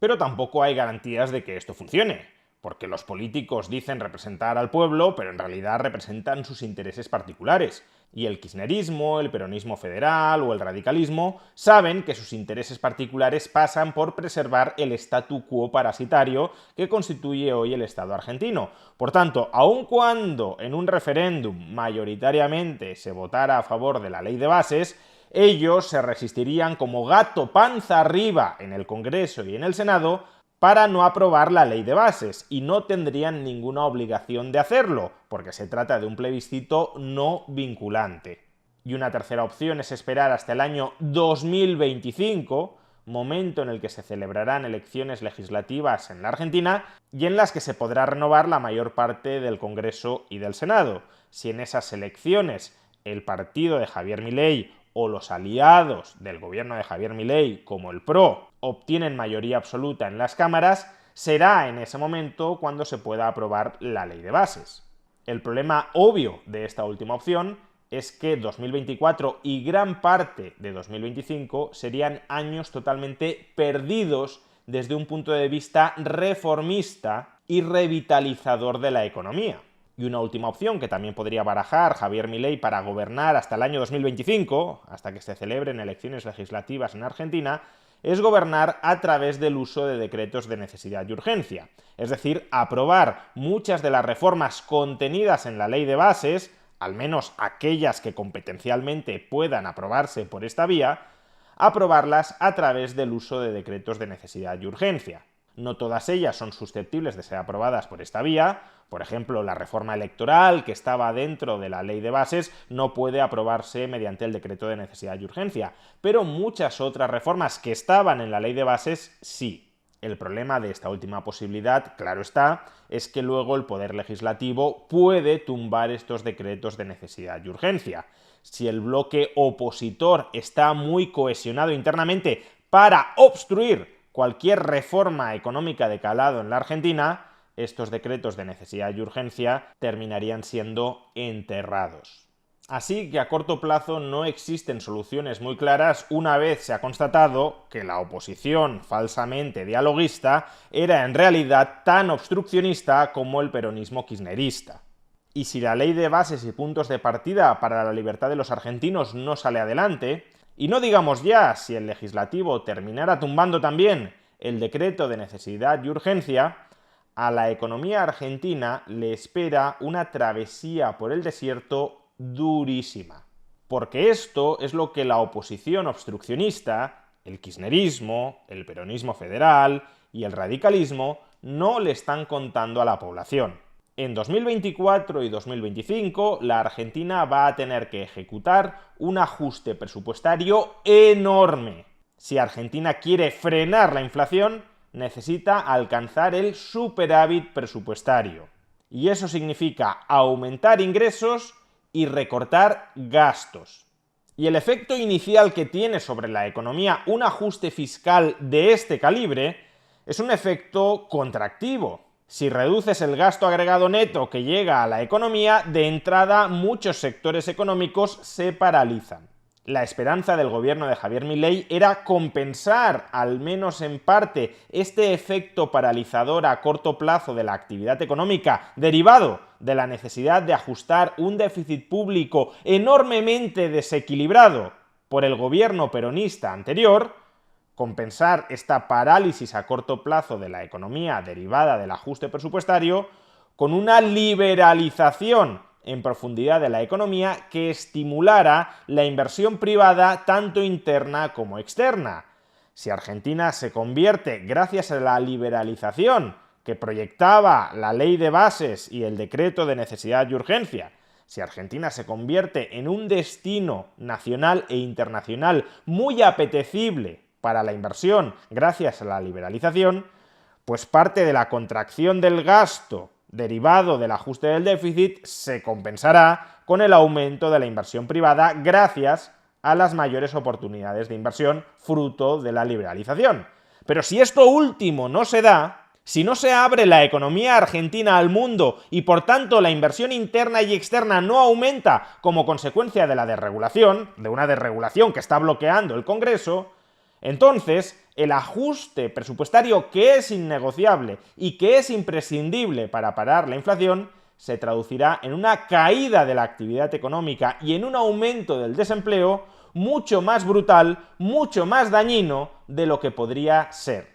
Pero tampoco hay garantías de que esto funcione, porque los políticos dicen representar al pueblo, pero en realidad representan sus intereses particulares. Y el kirchnerismo, el peronismo federal o el radicalismo saben que sus intereses particulares pasan por preservar el statu quo parasitario que constituye hoy el Estado argentino. Por tanto, aun cuando en un referéndum mayoritariamente se votara a favor de la ley de bases, ellos se resistirían como gato panza arriba en el Congreso y en el Senado para no aprobar la ley de bases, y no tendrían ninguna obligación de hacerlo, porque se trata de un plebiscito no vinculante. Y una tercera opción es esperar hasta el año 2025, momento en el que se celebrarán elecciones legislativas en la Argentina y en las que se podrá renovar la mayor parte del Congreso y del Senado. Si en esas elecciones el partido de Javier Milei o los aliados del gobierno de Javier Milei, como el PRO, obtienen mayoría absoluta en las cámaras, será en ese momento cuando se pueda aprobar la ley de bases. El problema obvio de esta última opción es que 2024 y gran parte de 2025 serían años totalmente perdidos desde un punto de vista reformista y revitalizador de la economía. Y una última opción que también podría barajar Javier Milei para gobernar hasta el año 2025, hasta que se celebren elecciones legislativas en Argentina, es gobernar a través del uso de decretos de necesidad y urgencia. Es decir, aprobar muchas de las reformas contenidas en la ley de bases, al menos aquellas que competencialmente puedan aprobarse por esta vía, aprobarlas a través del uso de decretos de necesidad y urgencia. No todas ellas son susceptibles de ser aprobadas por esta vía. Por ejemplo, la reforma electoral, que estaba dentro de la ley de bases, no puede aprobarse mediante el decreto de necesidad y urgencia, pero muchas otras reformas que estaban en la ley de bases sí. El problema de esta última posibilidad, claro está, es que luego el Poder Legislativo puede tumbar estos decretos de necesidad y urgencia. Si el bloque opositor está muy cohesionado internamente para obstruir cualquier reforma económica de calado en la Argentina, estos decretos de necesidad y urgencia terminarían siendo enterrados. Así que a corto plazo no existen soluciones muy claras una vez se ha constatado que la oposición falsamente dialoguista era en realidad tan obstruccionista como el peronismo kirchnerista. Y si la ley de bases y puntos de partida para la libertad de los argentinos no sale adelante, y no digamos ya si el legislativo terminara tumbando también el decreto de necesidad y urgencia, a la economía argentina le espera una travesía por el desierto durísima. Porque esto es lo que la oposición obstruccionista, el kirchnerismo, el peronismo federal y el radicalismo no le están contando a la población. En 2024 y 2025 la Argentina va a tener que ejecutar un ajuste presupuestario enorme. Si Argentina quiere frenar la inflación, necesita alcanzar el superávit presupuestario. Y eso significa aumentar ingresos y recortar gastos. Y el efecto inicial que tiene sobre la economía un ajuste fiscal de este calibre es un efecto contractivo. Si reduces el gasto agregado neto que llega a la economía, de entrada muchos sectores económicos se paralizan. La esperanza del gobierno de Javier Milei era compensar, al menos en parte, este efecto paralizador a corto plazo de la actividad económica derivado de la necesidad de ajustar un déficit público enormemente desequilibrado por el gobierno peronista anterior, compensar esta parálisis a corto plazo de la economía derivada del ajuste presupuestario con una liberalización en profundidad de la economía que estimulara la inversión privada tanto interna como externa. Si Argentina se convierte, gracias a la liberalización que proyectaba la ley de bases y el decreto de necesidad y urgencia, si Argentina se convierte en un destino nacional e internacional muy apetecible para la inversión gracias a la liberalización, pues parte de la contracción del gasto derivado del ajuste del déficit se compensará con el aumento de la inversión privada gracias a las mayores oportunidades de inversión fruto de la liberalización. Pero si esto último no se da, si no se abre la economía argentina al mundo y por tanto la inversión interna y externa no aumenta como consecuencia de la desregulación, de una desregulación que está bloqueando el Congreso, Entonces, el ajuste presupuestario que es innegociable y que es imprescindible para parar la inflación se traducirá en una caída de la actividad económica y en un aumento del desempleo mucho más brutal, mucho más dañino de lo que podría ser.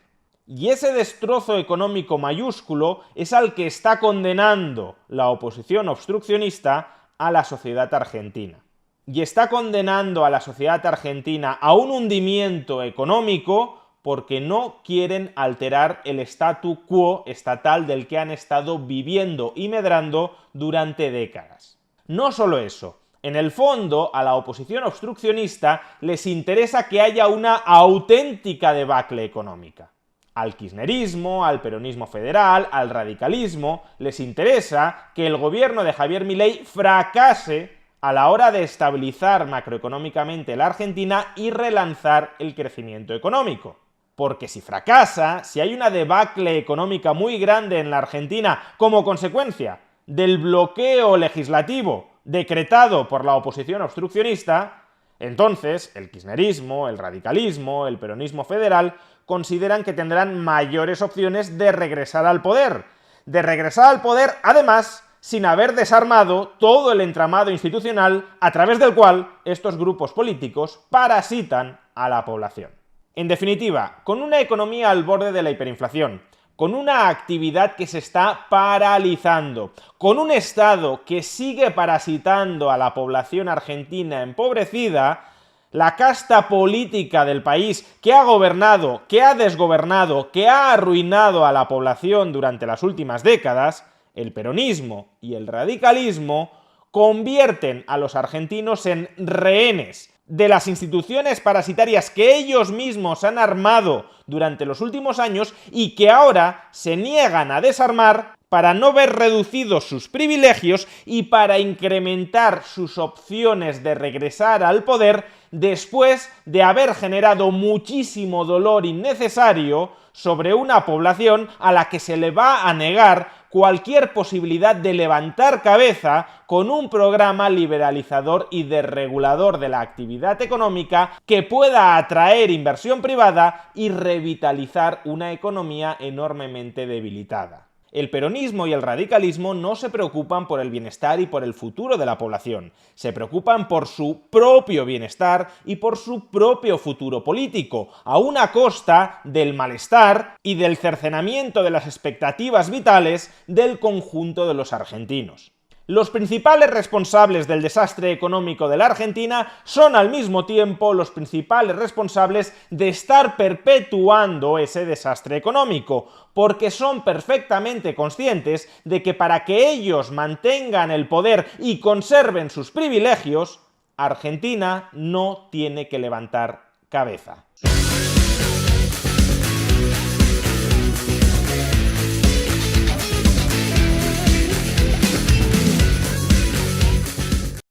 Y ese destrozo económico mayúsculo es al que está condenando la oposición obstruccionista a la sociedad argentina. Y está condenando a la sociedad argentina a un hundimiento económico porque no quieren alterar el statu quo estatal del que han estado viviendo y medrando durante décadas. No solo eso, en el fondo a la oposición obstruccionista les interesa que haya una auténtica debacle económica. Al kirchnerismo, al peronismo federal, al radicalismo, les interesa que el gobierno de Javier Milei fracase a la hora de estabilizar macroeconómicamente la Argentina y relanzar el crecimiento económico. Porque si fracasa, si hay una debacle económica muy grande en la Argentina como consecuencia del bloqueo legislativo decretado por la oposición obstruccionista, entonces el kirchnerismo, el radicalismo, el peronismo federal consideran que tendrán mayores opciones de regresar al poder. De regresar al poder, además, sin haber desarmado todo el entramado institucional a través del cual estos grupos políticos parasitan a la población. En definitiva, con una economía al borde de la hiperinflación, con una actividad que se está paralizando, con un Estado que sigue parasitando a la población argentina empobrecida, la casta política del país que ha gobernado, que ha desgobernado, que ha arruinado a la población durante las últimas décadas, el peronismo y el radicalismo, convierten a los argentinos en rehenes de las instituciones parasitarias que ellos mismos han armado durante los últimos años y que ahora se niegan a desarmar para no ver reducidos sus privilegios y para incrementar sus opciones de regresar al poder después de haber generado muchísimo dolor innecesario sobre una población a la que se le va a negar cualquier posibilidad de levantar cabeza con un programa liberalizador y desregulador de la actividad económica que pueda atraer inversión privada y revitalizar una economía enormemente debilitada. El peronismo y el radicalismo no se preocupan por el bienestar y por el futuro de la población, se preocupan por su propio bienestar y por su propio futuro político, a una costa del malestar y del cercenamiento de las expectativas vitales del conjunto de los argentinos. Los principales responsables del desastre económico de la Argentina son al mismo tiempo los principales responsables de estar perpetuando ese desastre económico, porque son perfectamente conscientes de que para que ellos mantengan el poder y conserven sus privilegios, Argentina no tiene que levantar cabeza.